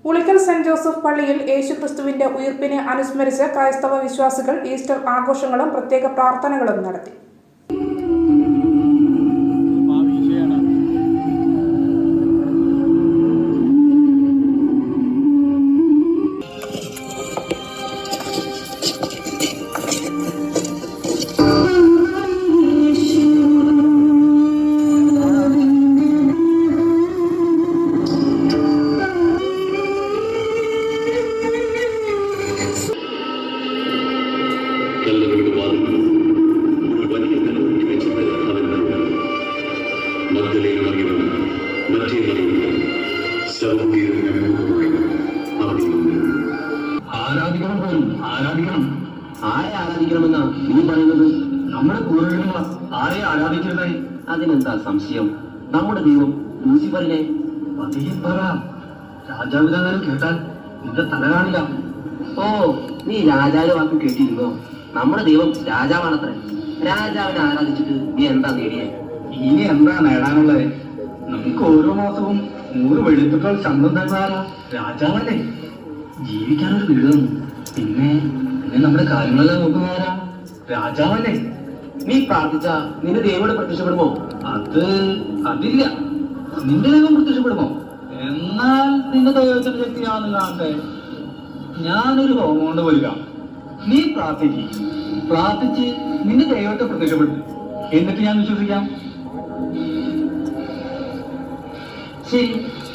Ulikkal saint Joseph പള്ളിയിൽ യേശുക്രിസ്തുവിന്റെ ഉയിർപ്പിനെ അനുസ്മരിച്ച് ക്രൈസ്തവ വിശ്വാസികൾ ഈസ്റ്റർ ആഘോഷങ്ങളും പ്രത്യേക പ്രാർത്ഥനകളും നടത്തി. ആരാധിക്കണം. ആരെ ആരാധിക്കണമെന്നാ നീ പറയുന്നത്? നമ്മുടെ പൂർവ്വികന്മാർ ആരെ ആരാധിക്കുന്നതായി? അതിനെന്താ സംശയം? നമ്മുടെ ദൈവം ലൂസിഫറിനെ രാജാവിനാലും കേട്ടാൽ നിന്റെ തല കാണില്ല. ഓ, നീ രാജാവിന്റെ വാക്ക് കേട്ടിരുന്നോ? നമ്മുടെ ദൈവം രാജാവാണത്രേ. രാജാവിനെ ആരാധിച്ചിട്ട് നീ എന്താ നേടിയേ? ഇനി എന്താ നേടാനുള്ളത്? നമുക്ക് ഓരോ മാസവും 100 വെളുത്തുക്കൾ ശമ്പളം തരുന്ന രാജാവല്ലേ. ജീവിക്കാനൊരു വീട് തന്നു. പിന്നെ നമ്മുടെ കാര്യങ്ങളെല്ലാം നോക്കുന്നവരാ രാജാവല്ലേ. നീ പ്രാർത്ഥിച്ച നിന്റെ ദൈവം പ്രത്യക്ഷപ്പെടുമോ? അതില്ല. നിന്റെ ദൈവം പ്രത്യക്ഷപ്പെടുമോ? എന്നാൽ നിന്റെ ദൈവത്തിന്റെ ശക്തിയാണെന്ന് കാണട്ടെ. ഞാനൊരു ഹോമം കൊണ്ട് വരിക. നീ പ്രാർത്ഥിച്ച് നിന്റെ ദൈവത്തെ പ്രത്യക്ഷപ്പെടുത്തി, എന്നിട്ട് ഞാൻ വിശ്വസിക്കാം. ശരി,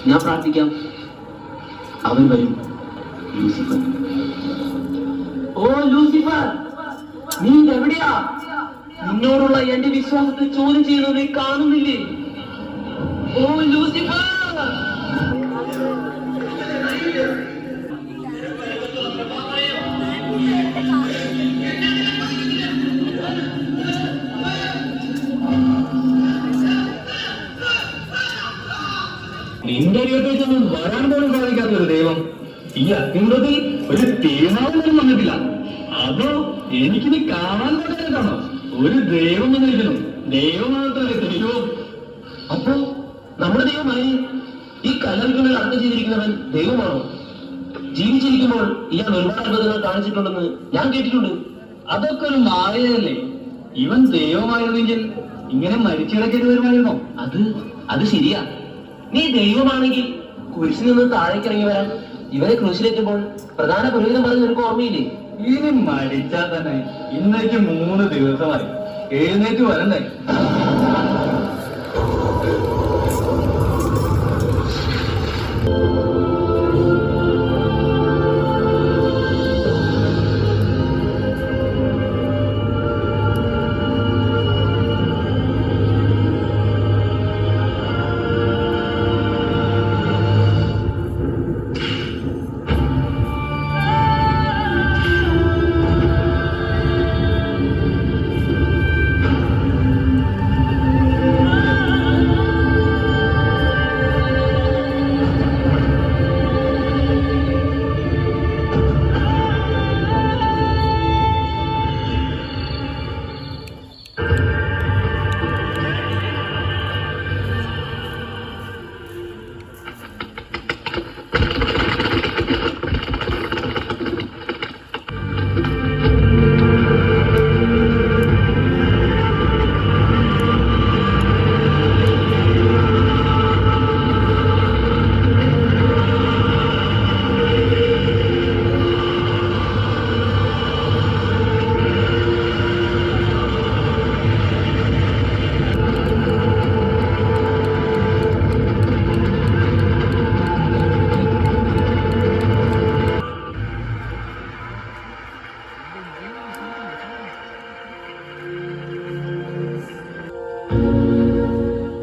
ഞാൻ പ്രാർത്ഥിക്കാം. അവൻ വരും. ലൂസിഫർ, ഓ ലൂസിഫർ, നീ എവിടെയാ? നിന്നോടുള്ള എന്റെ വിശ്വാസത്തെ ചോദ്യം ചെയ്യുന്നത് നീ കാണുന്നില്ലേ? ഓ ലൂസിഫർ, നിന്റെ ജീവിതത്തിൽ വരാൻ പോലും സാധിക്കാത്ത ഒരു ദൈവം ഈ അത്യുന്നതിൽ ഒരു തീരുമാനം വന്നിട്ടില്ല. അതോ എനിക്കിത് കാണാൻ പറ്റാനാണോ? ഒരു ദൈവം വന്നിരിക്കണം. ദൈവമാത്രമേ തെളിവോ? അപ്പോ നമ്മുടെ ദൈവമായി ഈ കലർകളിൽ അർത്ഥം ചെയ്തിരിക്കുന്നവൻ ദൈവമാണോ? ജീവിച്ചിരിക്കുമ്പോൾ ഇയാൾ ഒരുപാട് അത്ഭുതങ്ങൾ കാണിച്ചിട്ടുണ്ടെന്ന് ഞാൻ കേട്ടിട്ടുണ്ട്. അതൊക്കെ ഒരു മായയല്ലേ? ഇവൻ ദൈവമായിരുന്നെങ്കിൽ ഇങ്ങനെ മരിച്ചു കിടക്കേണ്ടി വരുമായിരുന്നോ? അത് ശരിയാ. നീ ദൈവമാണെങ്കിൽ കുരിശിൽ നിന്ന് താഴേക്കിറങ്ങി വരാൻ ഇവരെ ക്രൂശിലെത്തുമ്പോൾ പ്രധാന പുരോഹിതൻ പറഞ്ഞ് നിനക്ക് ഓർമ്മയില്ലേ? ഇനി മരിച്ചാൽ തന്നെ ഇന്നേക്ക് 3 ദിവസമായി, എഴുന്നേറ്റ് വരണ്ടേ?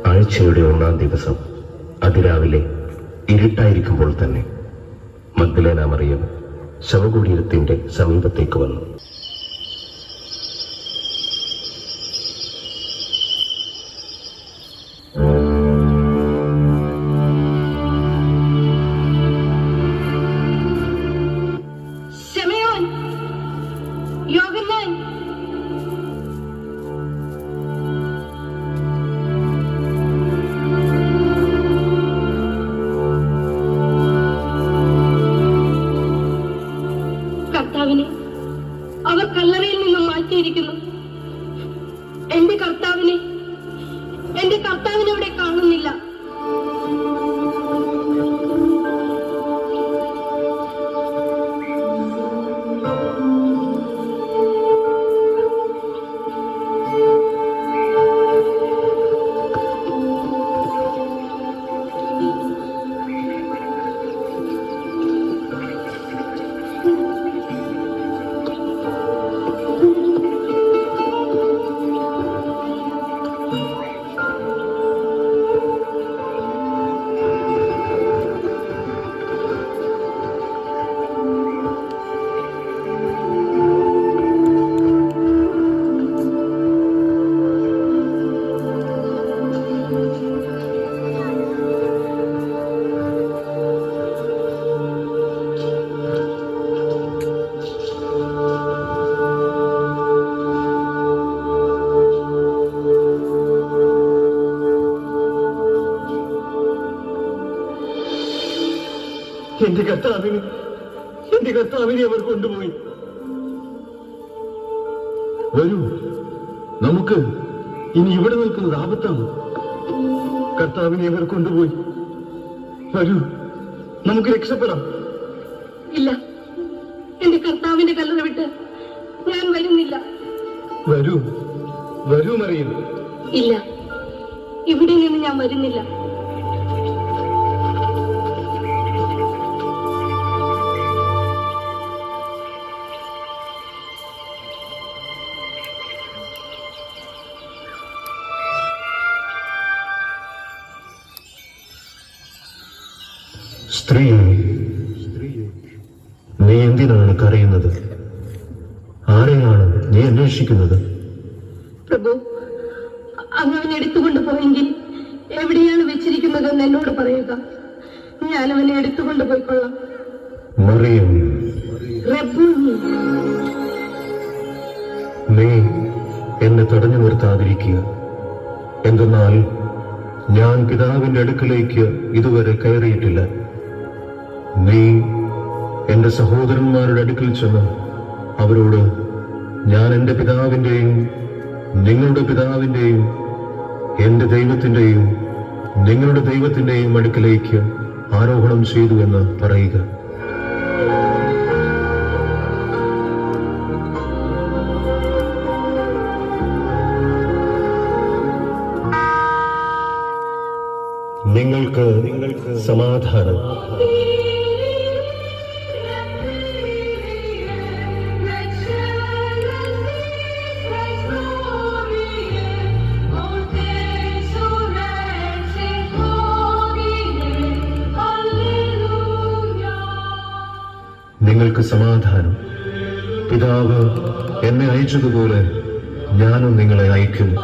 ആഴ്ചയുടെ 1-ാം ദിവസം അതിരാവിലെ ഇരുട്ടായിരിക്കുമ്പോൾ തന്നെ മഗ്ദലേന മറിയം ശവകുടീരത്തിന്റെ സമീപത്തേക്ക് വന്നു. കർത്താവിനെ അവർ കല്ലറയിൽ നിന്നും മാറ്റിയിരിക്കുന്നു. എന്റെ കർത്താവിനെ ഇവിടെ കാണുന്നില്ല. എന്റെ കർത്താവിനെ അവർ കൊണ്ടുപോയി. വരൂ, നമുക്ക് ഇനി ഇവിടെ നിൽക്കുന്നത് ആപത്താണ്. കർത്താവിനെ അവർ കൊണ്ടുപോയി. വരൂ, നമുക്ക് രക്ഷപ്പെടാം. ഇല്ല, എന്റെ കർത്താവിന്റെ കല്ലറ വിട്ട് ഞാൻ വരുന്നില്ല. വരൂ, വരൂ മറിയം. ഇല്ല, ഇവിടെ നിന്ന് ഞാൻ വരുന്നില്ല. സ്ത്രീയെ, നീ എന്തിനാണ് കരയുന്നത്? ആരെയാണ് നീ അന്വേഷിക്കുന്നത്? പ്രഭു, അങ്ങ് അവനെ എടുത്തുകൊണ്ട് പോയെങ്കിൽ എവിടെയാണ് വെച്ചിരിക്കുന്നതെന്ന് എന്നോട് പറയുക. ഞാൻ അവനെ എടുത്തുകൊണ്ട് പോയിക്കൊള്ളാം. മറിയം, റബ്ബൂനി, നീ എന്നെ തടഞ്ഞു നിർത്താതിരിക്കുക. എന്തെന്നാൽ ഞാൻ പിതാവിന്റെ അടുക്കലേക്ക് ഇതുവരെ കയറിയിട്ടില്ല. നീ എന്റെ സഹോദരന്മാരുടെ അടുക്കൽ ചെന്ന് അവരോട്, ഞാൻ എന്റെ പിതാവിന്റെയും നിങ്ങളുടെ പിതാവിന്റെയും എന്റെ ദൈവത്തിന്റെയും നിങ്ങളുടെ ദൈവത്തിന്റെയും അടുക്കലേക്ക് ആരോഹണം ചെയ്തു എന്ന് പറയുക. നിങ്ങൾക്ക് സമാധാനം. നിങ്ങൾക്ക് സമാധാനം. പിതാവ് എന്നെ അയച്ചതുപോലെ ഞാനും നിങ്ങളെ അയക്കുന്നു.